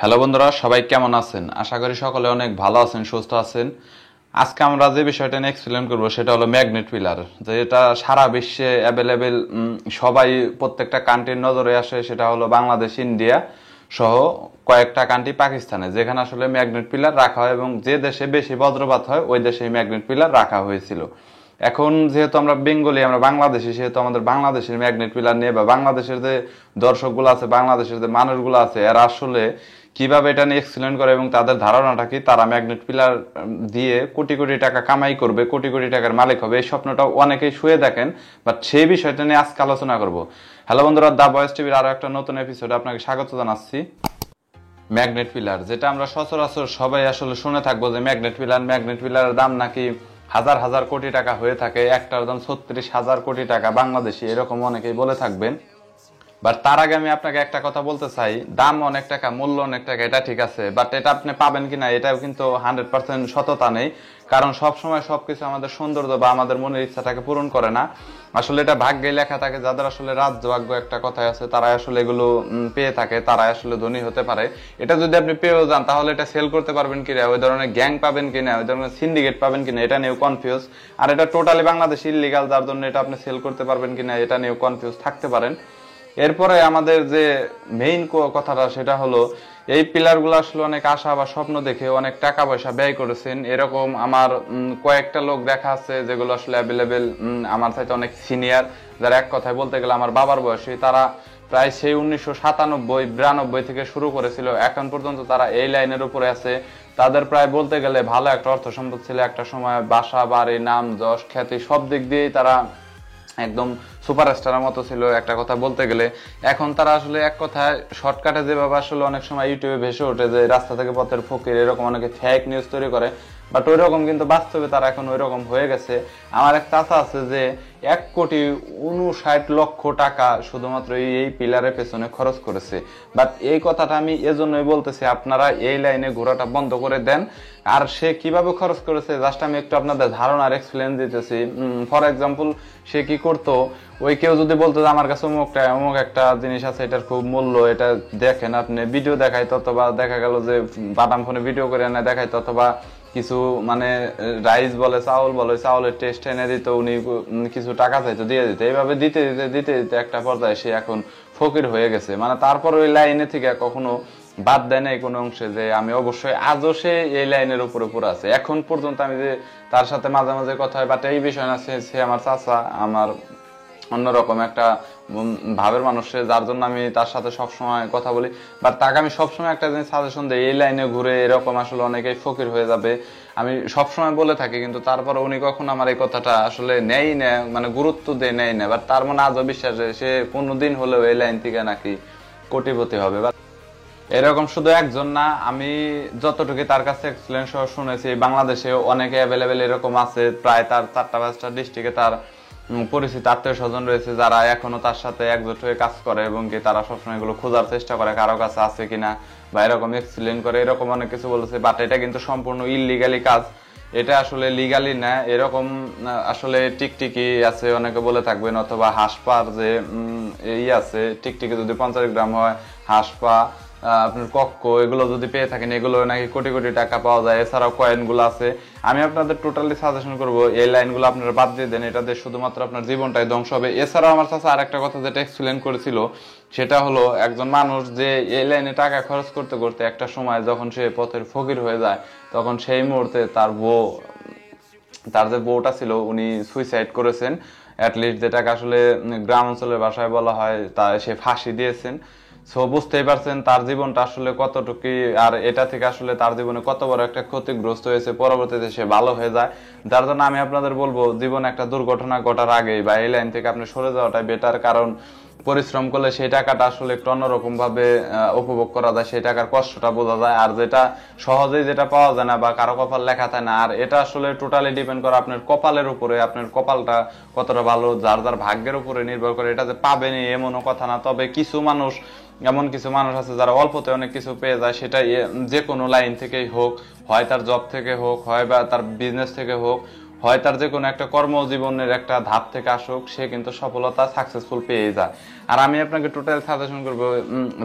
Hello বন্ধুরা, সবাই কেমন আছেন? আশা করি সকলে অনেক ভালো আছেন, সুস্থ আছেন। আজকে আমরা যে বিষয়টা নিয়ে এক্সপ্লেন করবো সেটা হলো ম্যাগনেট পিলার, যেটা সারা বিশ্বে অ্যাভেলেবেল। সবাই প্রত্যেকটা কান্ট্রির নজরে আসে, সেটা হলো বাংলাদেশ, ইন্ডিয়া সহ কয়েকটা কান্ট্রি, পাকিস্তানে, যেখানে আসলে ম্যাগনেট পিলার রাখা হয় এবং যে দেশে বেশি বজ্রপাত হয় ওই দেশে ম্যাগনেট পিলার রাখা হয়েছিল। এখন যেহেতু আমরা বেঙ্গলি, আমরা বাংলাদেশি, সেহেতু আমাদের বাংলাদেশের ম্যাগনেট পিলার নিয়ে বা বাংলাদেশের যে দর্শকগুলো আছে, বাংলাদেশের যে মানুষগুলো আছে, এরা আসলে কিভাবে এটা নিয়ে এক্সপ্লেন করে এবং তাদের ধারণাটা কি, তারা ম্যাগনেট পিলার দিয়ে কোটি কোটি টাকা কামাই করবে, কোটি কোটি টাকার মালিক হবে, এই স্বপ্নটা অনেকেই শুয়ে দেখেন। বাট সেই বিষয়টা নিয়ে আজকে আলোচনা করব। হ্যালো বন্ধুরা, দা ভয়েস টিভির আরো একটা নতুন এপিসোডে আপনাকে স্বাগত জানাচ্ছি। ম্যাগনেট পিলার, যেটা আমরা সচরাচর সবাই আসলে শুনে থাকবো যে ম্যাগনেট পিলারের দাম নাকি হাজার হাজার কোটি টাকা হয়ে থাকে, একটার দাম 36,000 কোটি টাকা বাংলাদেশি, এরকম অনেকেই বলে থাকবেন। বাট তার আগে আমি আপনাকে একটা কথা বলতে চাই, দাম অনেক টাকা, মূল্য অনেক টাকা, এটা ঠিক আছে, বাট এটা আপনি পাবেন কিনা এটাও কিন্তু 100% সততা নেই। কারণ সব সময় সবকিছু আমাদের সৌন্দর্য বা আমাদের মনের ইচ্ছাটাকে পূরণ করে না। আসলে এটা ভাগ্যে লেখা থাকে, যাদের আসলে রাজ্য ভাগ্য একটা কথাই আছে, তারা আসলে এগুলো পেয়ে থাকে, তারা আসলে ধনী হতে পারে। এটা যদি আপনি পেয়েও যান, তাহলে এটা সেল করতে পারবেন কিনা, ওই ধরনের গ্যাং পাবেন কিনা, ওই ধরনের সিন্ডিকেট পাবেন কিনা, এটা নিয়েও কনফিউজ। আর এটা টোটালি বাংলাদেশ ইলিগাল, যার জন্য এটা আপনি সেল করতে পারবেন কিনা এটা নিয়েও কনফিউজ থাকতে পারেন। এরপরে আমাদের যে মেইন কথাটা, সেটা হলো এই পিলারগুলো আসলে অনেক আশা বা স্বপ্ন দেখে অনেক টাকা পয়সা ব্যয় করেছেন। এরকম আমার কয়েকটা লোক দেখা আছে যেগুলো আসলে অ্যাভেলেবেল, আমার সাথে অনেক সিনিয়র, যারা এক কথায় বলতে গেলে আমার বাবার বয়সী। তারা প্রায় সেই 1997-92 থেকে শুরু করেছিল, এখন পর্যন্ত তারা এই লাইনের উপরে আছে। তাদের প্রায় বলতে গেলে ভালো একটা অর্থ সম্পদ ছিল, একটা সময় বাসা বাড়ি নাম যশ খ্যাতি সব দিক দিয়েই তারা একদম সুপারস্টারের মতো ছিল, একটা কথা বলতে গেলে। এখন তারা আসলে এক কথায় শর্টকাটে যেভাবে আসলে অনেক সময় ইউটিউবে ভেসে ওঠে যে রাস্তা থেকে পথের ফকির, এরকম অনেকে ফেক নিউজ তৈরি করে, বাট ওই রকম কিন্তু বাস্তবে তারা এখন ওই রকম হয়ে গেছে। আমার এক চাচা আছে যে 1,59,00,000 টাকা শুধুমাত্র এই পিলারের পেছনে খরচ করেছে। বাট এই কথাটা আমি এজন্যই বলতেছি, আপনারা এই লাইনে ঘোরাটা বন্ধ করে দেন। আর সে কিভাবে খরচ করেছে জাস্ট আমি একটু আপনাদের ধারণার এক্সপ্লেন দিতেছি। ফর এক্সাম্পল, সে কি করতো, ওই কেউ যদি বলতো যে আমার কাছে অমুক একটা জিনিস আছে, এটার খুব মূল্য, এটা দেখেন, আপনি ভিডিও দেখাইতো, অথবা দেখা গেল যে বাদাম ফোনে ভিডিও করে এনে দেখাইতো, অথবা কিছু মানে রাইস বলে চাউল বলে, চাউলের টেস্ট এনে দিত, উনি কিছু টাকা চাইতো, দিয়ে দিত। এইভাবে দিতে দিতে দিতে দিতে একটা পর্যায়ে সে এখন ফকির হয়ে গেছে। মানে তারপর ওই লাইনে থেকে কখনো বাদ দেয় নাই কোনো অংশে, যে আমি অবশ্যই আজও সে এই লাইনের উপরে উপরে আছে। এখন পর্যন্ত আমি যে তার সাথে মাঝে মাঝে কথা হয়, বাট এই বিষয় না, সে আমার চাচা, আমার অন্যরকম একটা ভাবের মানুষ, যার জন্য আমি তার সাথে সবসময় কথা বলি। বাট তাকে আমি সবসময় একটা জিনিস সাজেশন দিই, এই লাইনে ঘুরে এরকম আসলে অনেকেই ফকির হয়ে যাবে, আমি সবসময় বলে থাকি। কিন্তু তারপর উনি কখনো আমার এই কথাটা আসলে নেই না, মানে গুরুত্ব দিয়ে নেই না। বাট তার মনে আজও বিশ্বাস যে সে কোনোদিন হলেও এই লাইন থেকে নাকি কোটিপতি হবে। এরকম শুধু একজন না, আমি যতটুকু তার কাছে এক্সপ্লেন সহ শুনেছি, বাংলাদেশে অনেকে অ্যাভেলেবেল এরকম আছে। প্রায় তার 4টা-5টা ডিস্ট্রিক্টে তার পরিচিত আত্মীয় স্বজন রয়েছে, যারা এখনো তার সাথে একজোট হয়ে কাজ করে এবং কি তারা সবসময় এগুলো খোঁজার চেষ্টা করে কারো কাছে আছে কিনা, বা এরকম এক্সপ্লেন করে, এরকম অনেক কিছু বলেছে। বাট এটা কিন্তু সম্পূর্ণ ইললিগালি কাজ, এটা আসলে লিগালি না। এরকম আসলে টিকটিকি আছে, অনেকে বলে থাকবেন, অথবা হাঁসপার যে এই আছে, টিকটিকি যদি 50 গ্রাম হয়, হাঁসপা আপনার কক্ষ, এগুলো যদি পেয়ে থাকেন, এগুলো নাকি কোটি কোটি টাকা পাওয়া যায়। এছাড়াও কয়েন গুলো আছে। আমি আপনাদের টোটালি সাজেশন করবো এই লাইনগুলো আপনারা বাদ দিয়ে দেন, এটাতে শুধুমাত্র আপনার জীবনটাই ধ্বংস হবে। এছাড়াও আমার কাছে আর একটা কথা যেটা এক্সপ্লেন করেছিল, সেটা হলো একজন মানুষ যে এই লাইনে টাকা খরচ করতে করতে একটা সময় যখন সে পথের ফকির হয়ে যায়, তখন সেই মুহূর্তে তার যে বউটা ছিল, উনি সুইসাইড করেছেন। অ্যাটলিস্ট যেটাকে আসলে গ্রাম অঞ্চলের ভাষায় বলা হয়, তা সে ফাঁসি দিয়েছেন। সো বুঝতেই পারছেন তার জীবনটা আসলে কতটুকু, আর এটা থেকে আসলে তার জীবনে কত বড় একটা ক্ষতিগ্রস্ত হয়েছে। পরবর্তীতে সে ভালো হয়ে যায়। যার জন্য আমি আপনাদের বলবো, জীবনে একটা দুর্ঘটনা ঘটার আগেই বা এই লাইন থেকে আপনি সরে যাওয়াটাই বেটার। কারণ পরিশ্রম করলে সেই টাকাটা আসলে একটু অন্যরকম ভাবে উপভোগ করা যায়, সেই টাকার কষ্টটা বোঝা যায়। আর যেটা সহজেই যেটা পাওয়া যায় না বা কারো কপাল লেখা থাকে না, আর এটা আসলে টোটালি ডিপেন্ড করে আপনার কপালের উপরে, আপনার কপালটা কতটা ভালো, যার যার ভাগ্যের উপরে নির্ভর করে। এটা যে পাবেনি এমনও কথা না। তবে এমন কিছু মানুষ আছে যারা অল্পতে অনেক কিছু পেয়ে যায়, সেটা যে কোনো লাইন থেকেই হোক, হয় তার জব থেকে হোক, হয় বা তার বিজনেস থেকে হোক, হয় তার যে কোনো একটা কর্মজীবনের একটা ধাপ থেকে আসুক, সে কিন্তু সফলতা সাকসেসফুল পেয়ে যায়। আর আমি আপনাকে টোটাল সাজেশন করবো,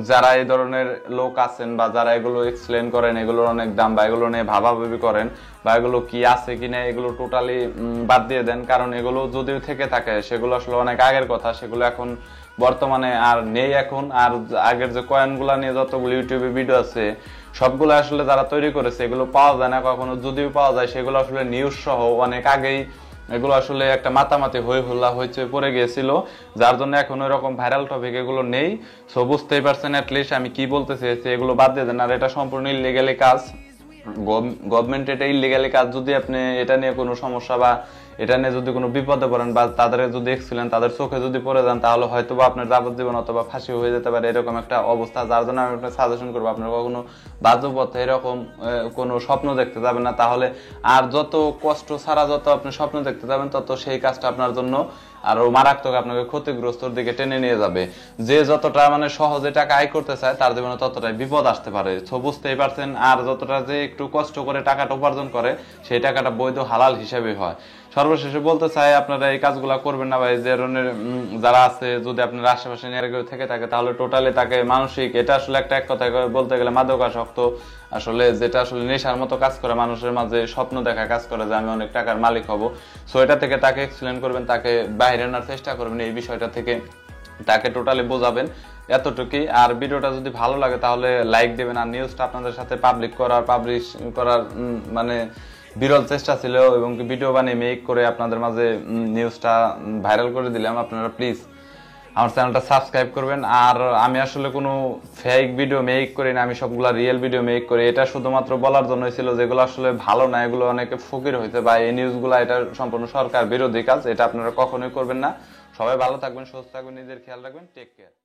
যারা এই ধরনের লোক আছেন বা যারা এগুলো এক্সপ্লেন করেন, এগুলোর অনেক দাম বা এগুলো নিয়ে ভাবাভাবি করেন বা এগুলো কি আছে কিনা এগুলো টোটালি বাদ দিয়ে দেন। কারণ এগুলো যদিও থেকে থাকে সেগুলো আসলে অনেক আগের কথা, সেগুলো এখন বর্তমানে আর নেই এখন। আর আগের যে কয়েনগুলা নিয়ে যতগুলো ইউটিউবে ভিডিও আছে সবগুলো আসলে যারা তৈরি করেছে এগুলো পাওয়া যায় না কখনো, যদিও পাওয়া যায় সেগুলো আসলে নিউজ সহ অনেক আগেই এগুলো আসলে একটা মাতামাতি হই হুল্লা হয়েছে পড়ে গিয়েছিল, যার জন্য এখন ওই রকম ভাইরাল টপিক এগুলো নেই। সো বুঝতেই পারছেন অ্যাটলিস্ট আমি কি বলতে চেয়েছি, এগুলো বাদ দিয়ে দেন। আর এটা সম্পূর্ণ ইলিগালি কাজ, গভর্নমেন্ট এটা ইলিগালি কাজ। যদি আপনি এটা নিয়ে কোনো সমস্যা বা এটা নিয়ে যদি কোনো বিপদে পড়েন বা তাদের যদি এক্সিলেন্ট তাদের চোখে যদি পড়ে যান, তাহলে হয়তো বা আপনার যাবজ্জীবন অথবা ফাঁসি হয়ে যেতে পারে, এরকম একটা অবস্থা। যার জন্য আমি আপনার সাজেশন করবো আপনার কখনো বাহ্য পথে এরকম কোনো স্বপ্ন দেখতে যাবেন না। তাহলে আর যত কষ্ট ছাড়া যত আপনি স্বপ্ন দেখতে যাবেন তত সেই কাজটা আপনার জন্য আরো মারাত্মক আপনাকে ক্ষতিগ্রস্তর দিকে টেনে নিয়ে যাবে। যে যতটা মানে সহজে টাকা আয় করতে চায় তার জীবনে ততটাই বিপদ আসতে পারে। তো বুঝতেই পারছেন। আর যতটা যে একটু কষ্ট করে টাকাটা উপার্জন করে সেই টাকাটা বৈধ হালাল হিসেবে হয়। সর্বশেষে বলতে চাই আপনারা এই কাজগুলা করবেন না ভাই। যে ধরনের যারা আছে, যদি আপনার আশেপাশে নিয়ে কেউ থেকে থাকে তাহলে টোটালি তাকে মানসিক, এটা আসলে একটা এক কথায় বলতে গেলে মাদকাসক্ত, আসলে যেটা আসলে নেশার মতো কাজ করে, মানুষের মাঝে স্বপ্ন দেখা কাজ করে যে আমি অনেক টাকার মালিক হব। সো এটা থেকে তাকে এক্সপ্লেন করবেন, তাকে বাইরে আনার চেষ্টা করবেন এই বিষয়টা থেকে, তাকে টোটালি বোঝাবেন, এতটুকুই। আর ভিডিওটা যদি ভালো লাগে তাহলে লাইক দেবেন। আর নিউজটা আপনাদের সাথে পাবলিশ করার মানে বিরল চেষ্টা ছিল, এবং ভিডিও বানিয়ে মেক করে আপনাদের মাঝে নিউজটা ভাইরাল করে দিলাম। আপনারা প্লিজ আমার চ্যানেলটা সাবস্ক্রাইব করবেন। আর আমি আসলে কোনো ফেক ভিডিও মেক করি না, আমি সবগুলা রিয়েল ভিডিও মেক করি। এটা শুধুমাত্র বলার জন্য ছিল যেগুলো আসলে ভালো না, এগুলো অনেকে ফকির হয়েছে বা এই নিউজগুলো এটা সম্পূর্ণ সরকার বিরোধী কাজ, এটা আপনারা কখনোই করবেন না। সবাই ভালো থাকবেন, সুস্থ থাকবেন, নিজের খেয়াল রাখবেন। Take care.